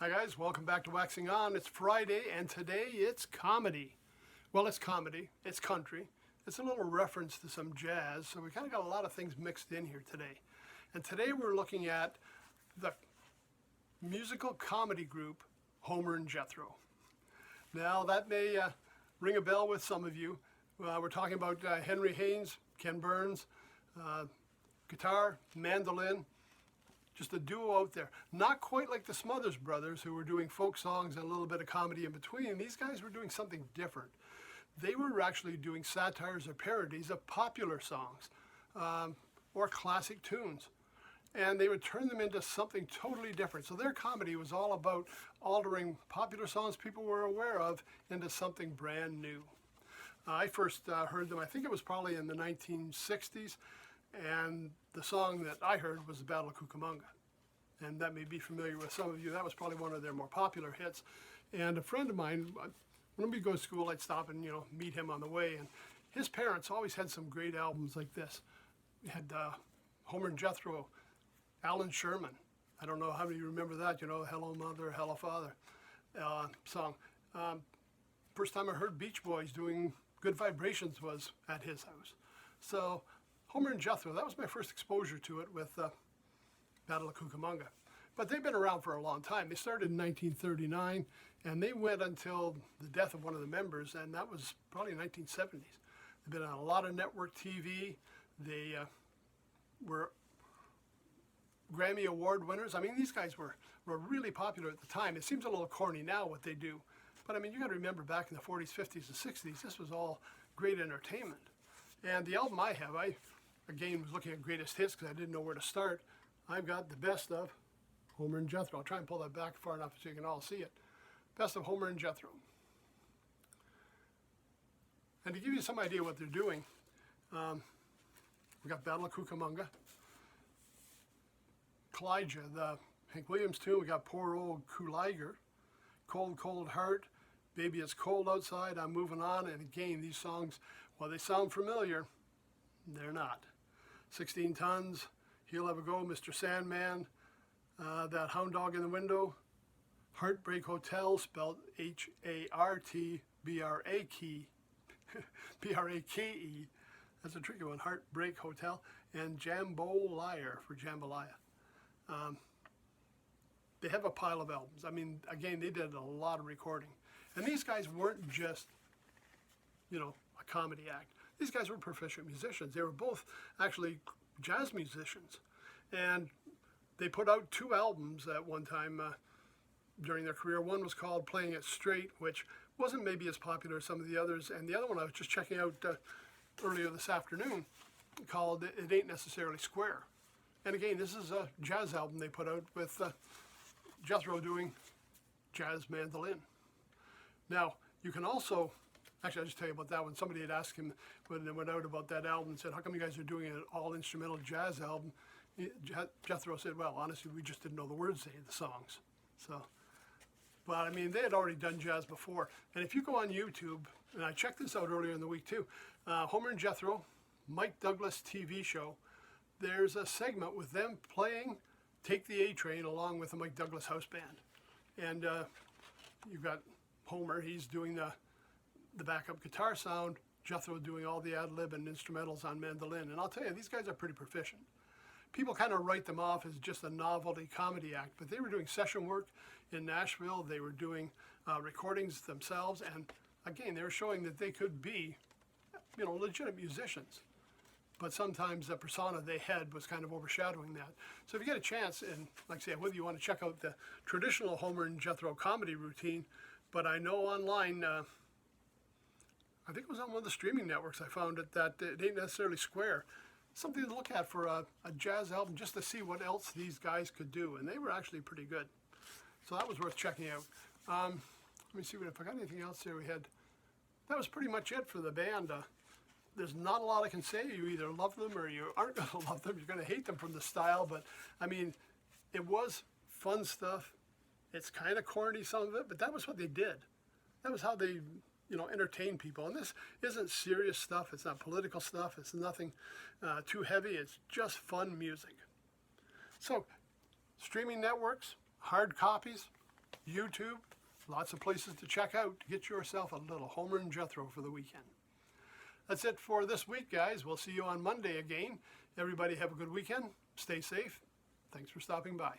Hi guys, welcome back to Waxing On. It's Friday and today it's comedy. Well, it's comedy, it's country, it's a little reference to some jazz, so we kind of got a lot of things mixed in here today. And today we're looking at the musical comedy group Homer and Jethro. Now that may ring a bell with some of you. We're talking about Henry Haynes, Ken Burns, guitar, mandolin, just a duo out there. Not quite like the Smothers Brothers, who were doing folk songs and a little bit of comedy in between. These guys were doing something different. They were actually doing satires or parodies of popular songs or classic tunes. And they would turn them into something totally different. So their comedy was all about altering popular songs people were aware of into something brand new. I first heard them, I think it was probably in the 1960s. And the song that I heard was the Battle of Cucamonga. And that may be familiar with some of you. That was probably one of their more popular hits. And a friend of mine, when we go to school, I'd stop and meet him on the way. And his parents always had some great albums like this. We had Homer and Jethro, Alan Sherman. I don't know how many remember that, Hello Mother, Hello Father song. First time I heard Beach Boys doing Good Vibrations was at his house. So Homer and Jethro, that was my first exposure to it with Battle of Cucamonga. But they've been around for a long time. They started in 1939, and they went until the death of one of the members, and that was probably 1970s. They've been on a lot of network TV. They were Grammy Award winners. I mean, these guys were really popular at the time. It seems a little corny now what they do. But I mean, you got to remember back in the 40s, 50s, and 60s, this was all great entertainment. And the album I have, I again was looking at greatest hits because I didn't know where to start. I've got the best of Homer and Jethro. I'll try and pull that back far enough so you can all see it. Best of Homer and Jethro. And to give you some idea what they're doing, we got Battle of Cucamonga, Kalijah, the Hank Williams tune. We got Poor Old Kalijah, Cold Cold Heart, Baby It's Cold Outside, I'm Moving On. And again, these songs, while they sound familiar, they're not. 16 Tons, He'll Have a Go, Mr. Sandman, That Hound Dog in the Window, Heartbreak Hotel, spelled H-A-R-T-B-R-A-K-E, B-R-A-K-E, that's a tricky one, Heartbreak Hotel, and Jambalaya for Jambalaya. They have a pile of albums. I mean, again, they did a lot of recording. And these guys weren't just, a comedy act. These guys were proficient musicians. They were both actually jazz musicians. And they put out 2 albums at one time during their career. One was called Playing It Straight, which wasn't maybe as popular as some of the others. And the other one I was just checking out earlier this afternoon called It Ain't Necessarily Square. And again, this is a jazz album they put out with Jethro doing jazz mandolin. Now, you can also, actually I'll just tell you about that one. Somebody had asked him when they went out about that album and said, how come you guys are doing an all-instrumental jazz album? Jethro said, well, honestly, we just didn't know the words to the songs. So, but I mean, they had already done jazz before. And if you go on YouTube, and I checked this out earlier in the week too, Homer and Jethro, Mike Douglas TV show, there's a segment with them playing Take the A-Train along with the Mike Douglas House Band. And you've got Homer, he's doing the backup guitar sound, Jethro doing all the ad-lib and instrumentals on mandolin. And I'll tell you, these guys are pretty proficient. People kind of write them off as just a novelty comedy act, but they were doing session work in Nashville. They were doing recordings themselves. And again, they were showing that they could be, legitimate musicians. But sometimes the persona they had was kind of overshadowing that. So if you get a chance, and like I say, whether you want to check out the traditional Homer and Jethro comedy routine, but I know online, I think it was on one of the streaming networks I found it, that It Ain't Necessarily Square. Something to look at for a jazz album just to see what else these guys could do. And they were actually pretty good. So that was worth checking out. Let me see if I got anything else there we had. That was pretty much it for the band. There's not a lot I can say. You either love them or you aren't going to love them. You're going to hate them from the style. But, I mean, it was fun stuff. It's kind of corny, some of it, but that was what they did. That was how they, entertain people. And this isn't serious stuff. It's not political stuff. It's nothing too heavy. It's just fun music. So, streaming networks, hard copies, YouTube, lots of places to check out to get yourself a little Homer and Jethro for the weekend. That's it for this week, guys. We'll see you on Monday again. Everybody have a good weekend. Stay safe. Thanks for stopping by.